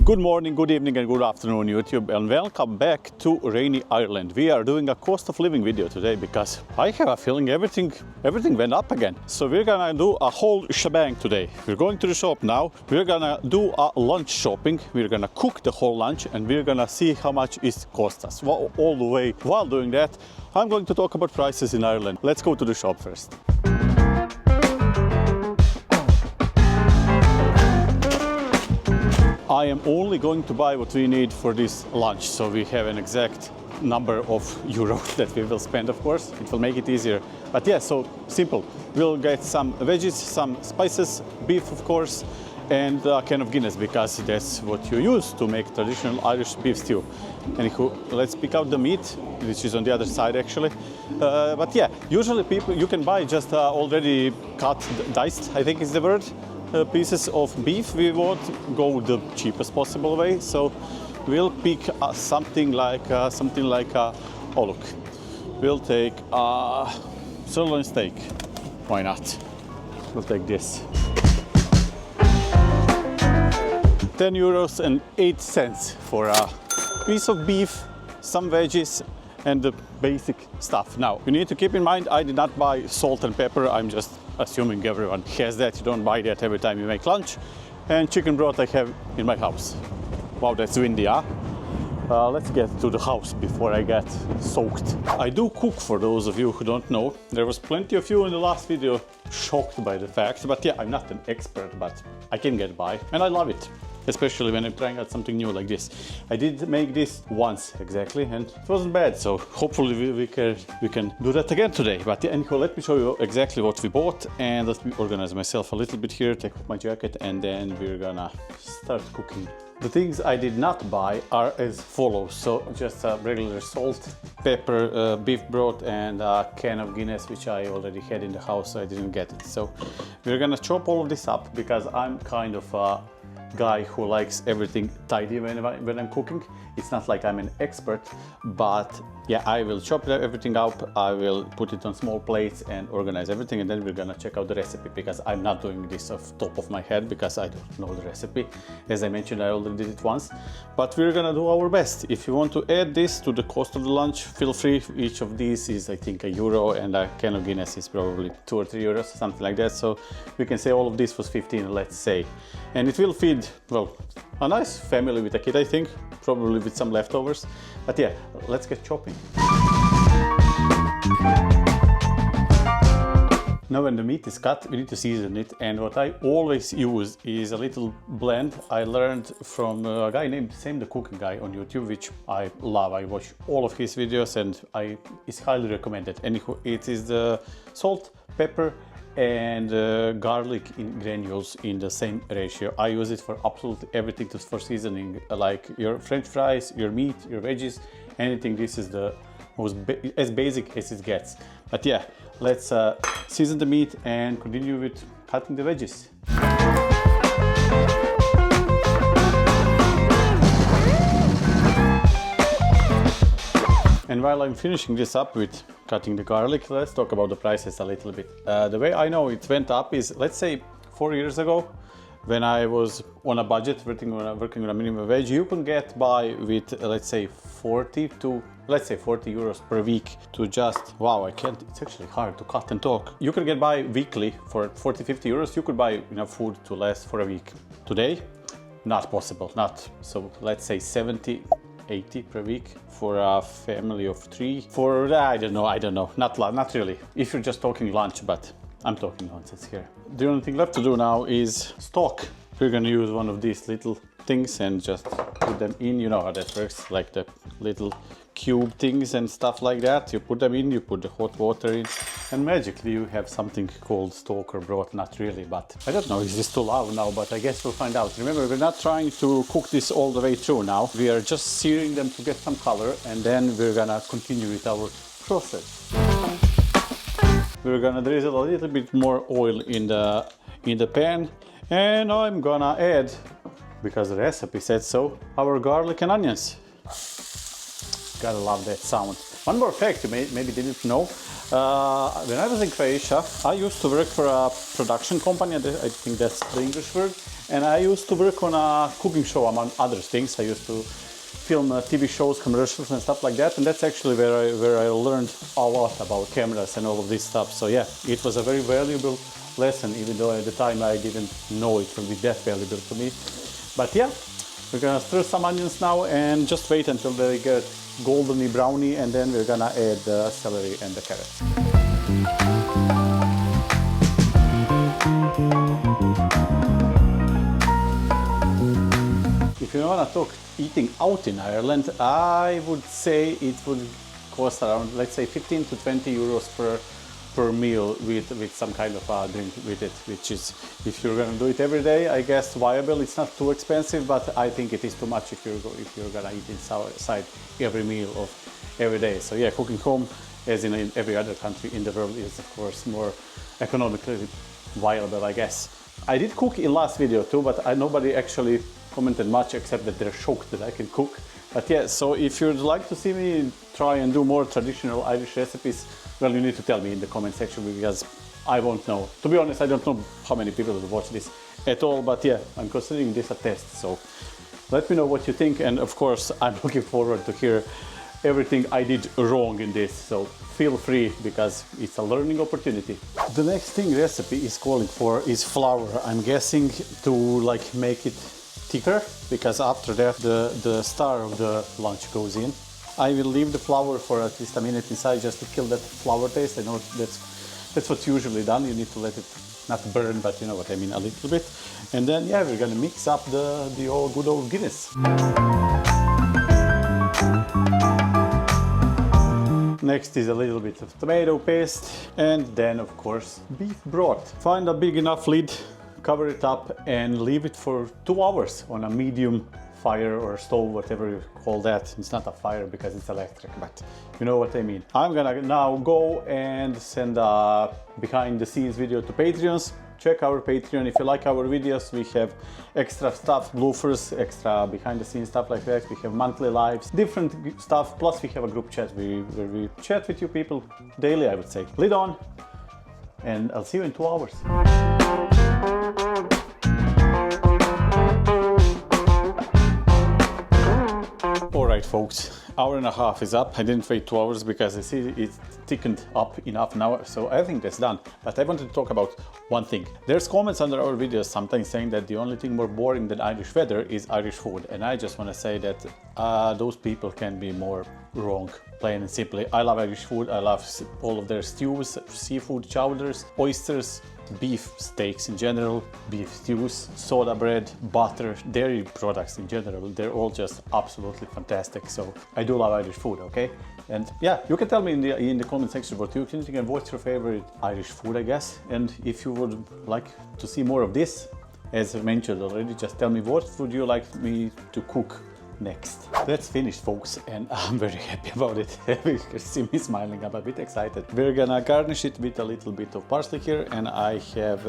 Good morning, good evening and good afternoon YouTube, and welcome back to rainy Ireland. We are doing a cost of living video today because I have a feeling everything went up again. So we're gonna do a whole shebang today. We're going to the shop now, we're gonna do a lunch shopping, we're gonna cook the whole lunch and we're gonna see how much it cost us. Well, all the way while doing that, I'm going to talk about prices in Ireland. Let's go to the shop first. I am only going to buy what we need for this lunch, so we have an exact number of euros that we will spend, of course. It will make it easier. But yeah, so simple. We'll get some veggies, some spices, beef, of course, and a can of Guinness, because that's what you use to make traditional Irish beef stew. Anywho, let's pick out the meat, which is on the other side actually. But yeah, usually you can buy just already cut, diced, I think is the word. Pieces of beef. We won't go the cheapest possible way, so we'll pick something like oh look, we'll take a sirloin steak. Why not? We'll take this. €10.08 for a piece of beef, some veggies and the basic stuff. Now you need to keep in mind I did not buy salt and pepper. I'm just assuming everyone has that. You don't buy that every time you make lunch. And chicken broth I have in my house. Wow, that's windy, huh? Let's get to the house before I get soaked. I do cook, for those of you who don't know. There was plenty of you in the last video shocked by the fact, but yeah, I'm not an expert, but I can get by and I love it. Especially when I'm trying out something new like this. I did make this once exactly and it wasn't bad, so hopefully we can do that again today. But yeah, anyhow, let me show you exactly what we bought and let me organize myself a little bit here, take off my jacket, and then we're gonna start cooking. The things I did not buy are as follows. So just regular salt, pepper, beef broth and a can of Guinness, which I already had in the house, so I didn't get it. So we're gonna chop all of this up because I'm kind of a guy who likes everything tidy when I'm cooking. It's not like I'm an expert, but yeah, I will chop everything up, I will put it on small plates and organize everything, and then we're gonna check out the recipe, because I'm not doing this off top of my head because I don't know the recipe. As I mentioned, I already did it once, but we're gonna do our best. If you want to add this to the cost of the lunch, feel free. Each of these is I think €1 and a can of Guinness is probably €2 or €3, something like that. So we can say all of this was 15, let's say, and it will feed, well, a nice family with a kid, I think, probably with some leftovers. But yeah, let's get chopping. Now when the meat is cut, we need to season it, and what I always use is a little blend I learned from a guy named Sam the Cooking Guy on YouTube, which I love. I watch all of his videos and it's highly recommended. Anyhow, it is the salt, pepper and garlic in granules in the same ratio. I use it for absolutely everything for seasoning, like your French fries, your meat, your veggies, anything. This is the most as basic as it gets. But yeah, let's season the meat and continue with cutting the veggies. And while I'm finishing this up with cutting the garlic, let's talk about the prices a little bit. The way I know it went up is, let's say 4 years ago, when I was on a budget, working on a minimum wage, you can get by with, let's say 40 euros per week to just, wow, it's actually hard to cut and talk. You can get by weekly for 40, 50 euros. You could buy enough food to last for a week. Today, not possible, not. So let's say 70, 80 per week for a family of 3. For, I don't know, not really. If you're just talking lunch, but I'm talking nonsense here. The only thing left to do now is stock. We're gonna use one of these little things and just put them in. You know how that works, like the little cube things and stuff like that. You put them in, you put the hot water in, and magically you have something called stock or broth. Not really, but I don't know, is this too loud now? But I guess we'll find out. Remember, we're not trying to cook this all the way through now. We are just searing them to get some color, and then we're gonna continue with our process. We're gonna drizzle a little bit more oil in the pan, and I'm gonna add, because the recipe said so, our garlic and onions. Gotta love that sound. One more fact you maybe didn't know, When I was in Croatia, I used to work for a production company, I think that's the English word, and I used to work on a cooking show among other things. I used to film TV shows, commercials and stuff like that, and that's actually where I learned a lot about cameras and all of this stuff. So yeah, it was a very valuable lesson, even though at the time I didn't know it would be that valuable to me. But yeah, we're gonna stir some onions now and just wait until they get golden browny, and then we're gonna add the celery and the carrots. If you want to talk eating out in Ireland, I would say it would cost around, let's say, 15 to 20 euros per meal with some kind of a drink with it, which is, if you're going to do it every day, I guess viable. It's not too expensive, but I think it is too much if you're going to eat inside every meal of every day. So yeah, cooking home, as in every other country in the world, is of course more economically viable, I guess. I did cook in last video too, but nobody actually commented much except that they're shocked that I can cook. But yeah, so if you'd like to see me try and do more traditional Irish recipes, well, you need to tell me in the comment section, because I won't know. To be honest, I don't know how many people will watch this at all, but yeah, I'm considering this a test. So let me know what you think, and of course, I'm looking forward to hear everything I did wrong in this. So feel free, because it's a learning opportunity. The next thing recipe is calling for is flour. I'm guessing to like make it thicker, because after that the star of the lunch goes in. I will leave the flour for at least a minute inside just to kill that flour taste. I know that's what's usually done. You need to let it not burn, but you know what I mean, a little bit. And then yeah, we're gonna mix up the good old Guinness. Next is a little bit of tomato paste, and then of course beef broth. Find a big enough lid, cover it up and leave it for 2 hours on a medium fire or stove, whatever you call that. It's not a fire because it's electric, but you know what I mean. I'm gonna now go and send a behind the scenes video to Patreons. Check our Patreon. If you like our videos, we have extra stuff, bloopers, extra behind the scenes stuff like that. We have monthly lives, different stuff, plus we have a group chat where we chat with you people daily, I would say. Lid on, and I'll see you in 2 hours. Alright folks, hour and a half is up. I didn't wait 2 hours because I see it's thickened up enough now, so I think that's done. But I wanted to talk about one thing. There's comments under our videos sometimes saying that the only thing more boring than Irish weather is Irish food, and I just want to say that those people can be more wrong, plain and simply. I love Irish food. I love all of their stews, seafood chowders, oysters, beef steaks in general, beef stews, soda bread, butter, dairy products in general. They're all just absolutely fantastic. So I do love Irish food, okay? And yeah, you can tell me in the comment section what you think and what's your favorite Irish food, I guess. And if you would like to see more of this, as I mentioned already, just tell me what would you like me to cook next. That's finished folks, and I'm very happy about it. You can see me smiling, I'm a bit excited. We're gonna garnish it with a little bit of parsley here, and I have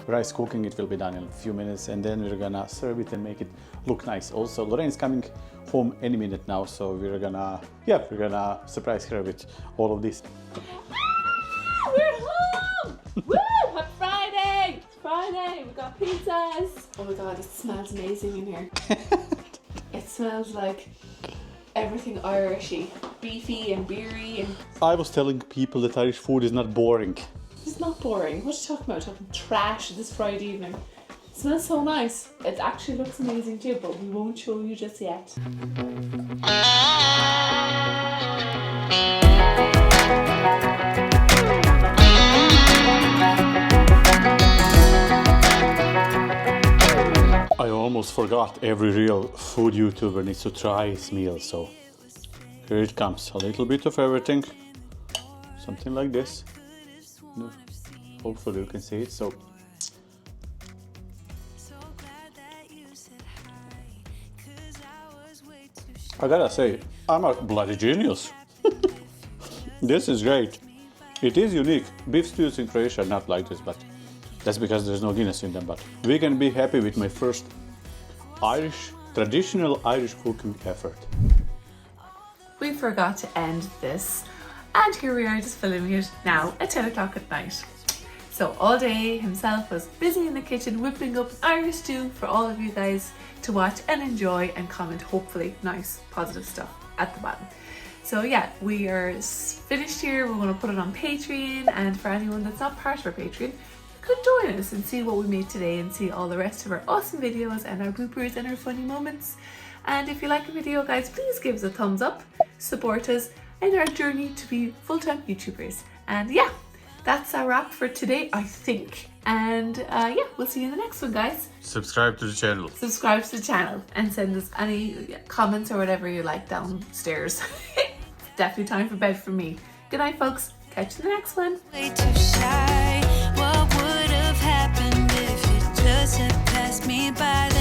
rice cooking. It will be done in a few minutes, and then we're gonna serve it and make it look nice. Also, Lorraine's coming home any minute now, so we're gonna surprise her with all of this. We're home! Woo! Happy Friday! It's Friday, we got pizzas! Oh my god, it smells amazing in here. It smells like everything Irishy, beefy and beery and... I was telling people that Irish food is not boring. It's not boring. What are you talking about? Talking trash this Friday evening. It smells so nice. It actually looks amazing too, but we won't show you just yet. I almost forgot, every real food YouTuber needs to try his meal, so here it comes. A little bit of everything, something like this. Hopefully you can see it. So I gotta say, I'm a bloody genius. This is great. It is unique. Beef stews in Croatia are not like this, but that's because there's no Guinness in them. But we can be happy with my first traditional Irish cooking effort. We forgot to end this And here we are just filming it now at 10 o'clock at night. So all day himself was busy in the kitchen whipping up Irish stew for all of you guys to watch and enjoy and comment hopefully nice positive stuff at the bottom. So yeah, we are finished here. We're going to put it on Patreon, and for anyone that's not part of our Patreon, you could join us and see what we made today and see all the rest of our awesome videos and our bloopers and our funny moments. And if you like the video, guys, please give us a thumbs up, support us in our journey to be full-time YouTubers. And yeah, that's our wrap for today, I think. And yeah, we'll see you in the next one, guys. Subscribe to the channel. Subscribe to the channel and send us any comments or whatever you like downstairs. Definitely time for bed for me. Good night, folks. Catch you in the next one. Way too shy. What would have happened if you just had passed me by?